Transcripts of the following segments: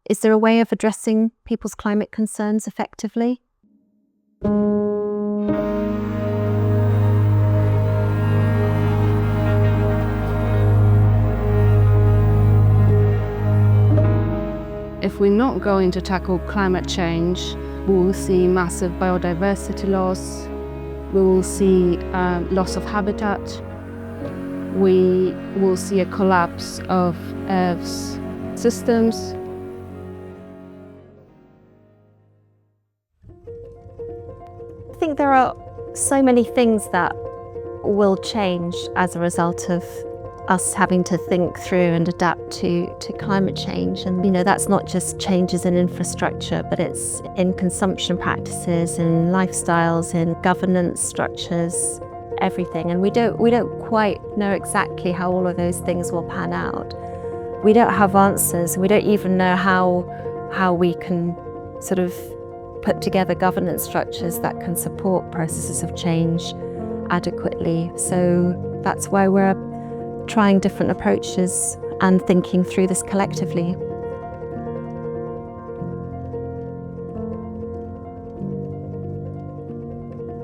Is there a way of addressing people's climate concerns effectively? If we're not going to tackle climate change, we will see massive biodiversity loss, we will see loss of habitat, we will see a collapse of Earth's systems. I think there are so many things that will change as a result of us having to think through and adapt to climate change. And that's not just changes in infrastructure, but it's in consumption practices, in lifestyles, in governance structures, everything. And we don't quite know exactly how all of those things will pan out. We don't have answers. We don't even know how we can sort of put together governance structures that can support processes of change adequately. So that's why we're trying different approaches and thinking through this collectively.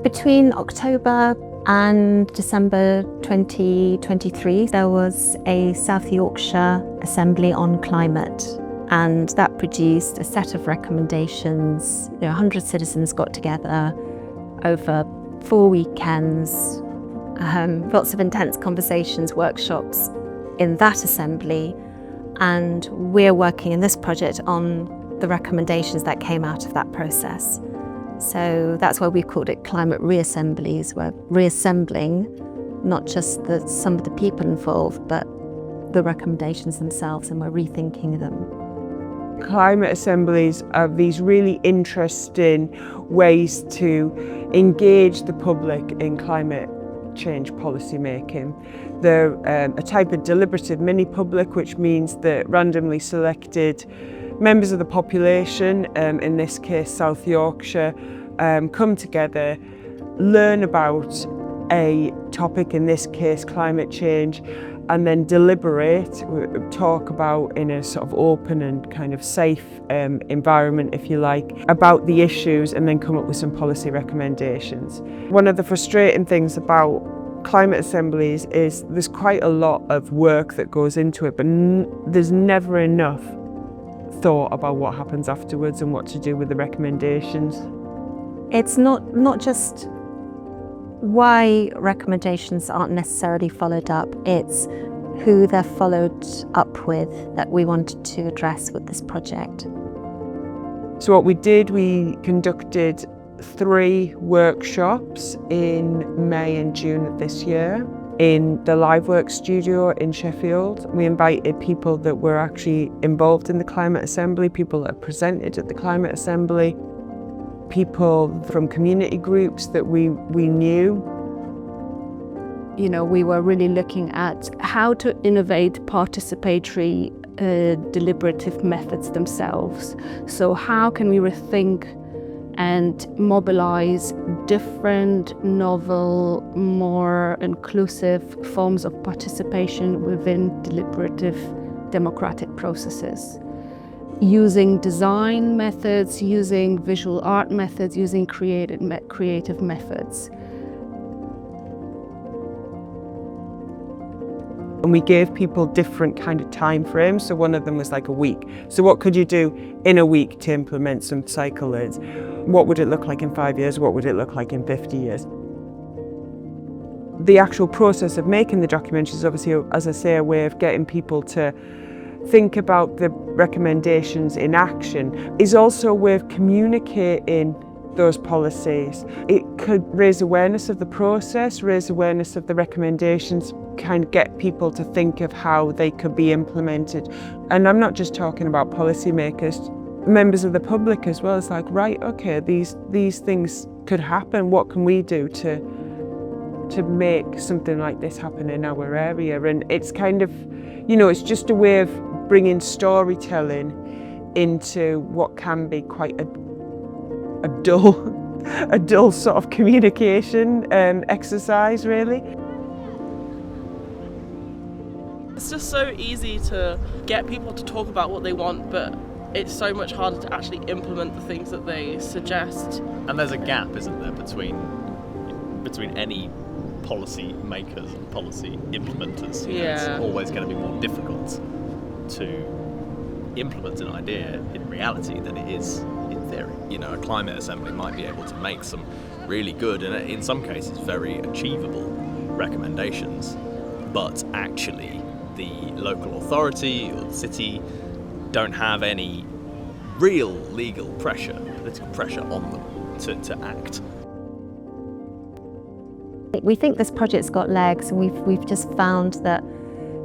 Between October and December 2023, there was a South Yorkshire Assembly on climate, and that produced a set of recommendations. 100 citizens got together over 4 weekends, lots of intense conversations, workshops in that assembly, and we're working in this project on the recommendations that came out of that process. So that's why we've called it Climate ReAssemblies. We're reassembling not just some of the people involved, but the recommendations themselves, and we're rethinking them. Climate assemblies are these really interesting ways to engage the public in climate change policy making. They're a type of deliberative mini-public, which means that randomly selected members of the population, in this case South Yorkshire, come together, learn about a topic, in this case climate change, and then deliberate, talk about in a sort of open and kind of safe environment, if you like, about the issues, and then come up with some policy recommendations. One of the frustrating things about climate assemblies is there's quite a lot of work that goes into it, but there's never enough thought about what happens afterwards and what to do with the recommendations. It's not just why recommendations aren't necessarily followed up, it's who they're followed up with that we wanted to address with this project. So what we did, we conducted 3 workshops in May and June of this year in the LiveWorks studio in Sheffield. We invited people that were actually involved in the Climate Assembly, people that presented at the Climate Assembly, people from community groups that we knew. We were really looking at how to innovate participatory deliberative methods themselves. So how can we rethink and mobilize different, novel, more inclusive forms of participation within deliberative democratic processes? Using design methods, using visual art methods, using creative methods. And we gave people different kind of time frames. So one of them was like a week. So what could you do in a week to implement some cycle lids? What would it look like in 5 years? What would it look like in 50 years? The actual process of making the document is obviously, as I say, a way of getting people to think about the recommendations in action. Is also a way of communicating those policies. It could raise awareness of the process, raise awareness of the recommendations, kind of get people to think of how they could be implemented. And I'm not just talking about policymakers, members of the public as well. It's like, right, okay, these things could happen. What can we do to make something like this happen in our area? And it's kind of, it's just a way of bringing storytelling into what can be quite a dull sort of communication exercise, really. It's just so easy to get people to talk about what they want, but it's so much harder to actually implement the things that they suggest. And there's a gap, isn't there, between any policy makers and policy implementers. You know, it's always going to be more difficult to implement an idea in reality than it is in theory. You know, a climate assembly might be able to make some really good and in some cases very achievable recommendations, but actually the local authority or the city don't have any real legal pressure, political pressure on them to act. We think this project's got legs, and we've just found that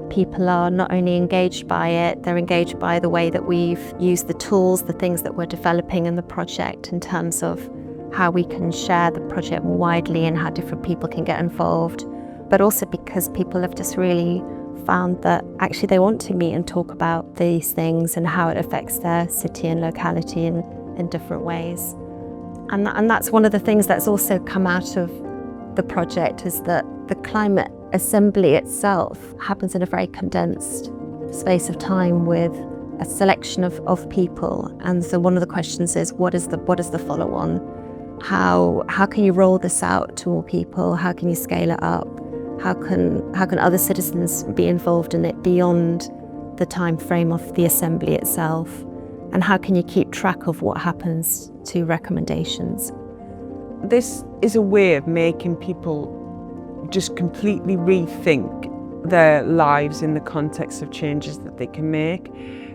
people are not only engaged by it, they're engaged by the way that we've used the tools, the things that we're developing in the project in terms of how we can share the project more widely and how different people can get involved, but also because people have just really found that actually they want to meet and talk about these things and how it affects their city and locality in different ways. And that's one of the things that's also come out of the project, is that the climate assembly itself happens in a very condensed space of time with a selection of people. And so one of the questions is, what is the follow-on? How can you roll this out to more people? How can you scale it up? How can other citizens be involved in it beyond the time frame of the assembly itself? And how can you keep track of what happens to recommendations? This is a way of making people just completely rethink their lives in the context of changes that they can make.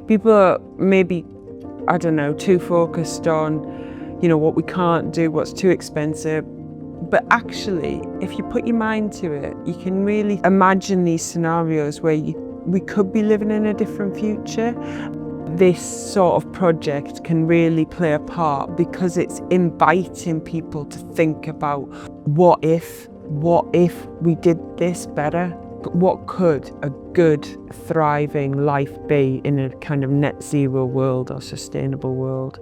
People are maybe, I don't know, too focused on, you know, what we can't do, what's too expensive. But actually, if you put your mind to it, you can really imagine these scenarios where we could be living in a different future. This sort of project can really play a part because it's inviting people to think about what if we did this better? What could a good, thriving life be in a kind of net zero world or sustainable world?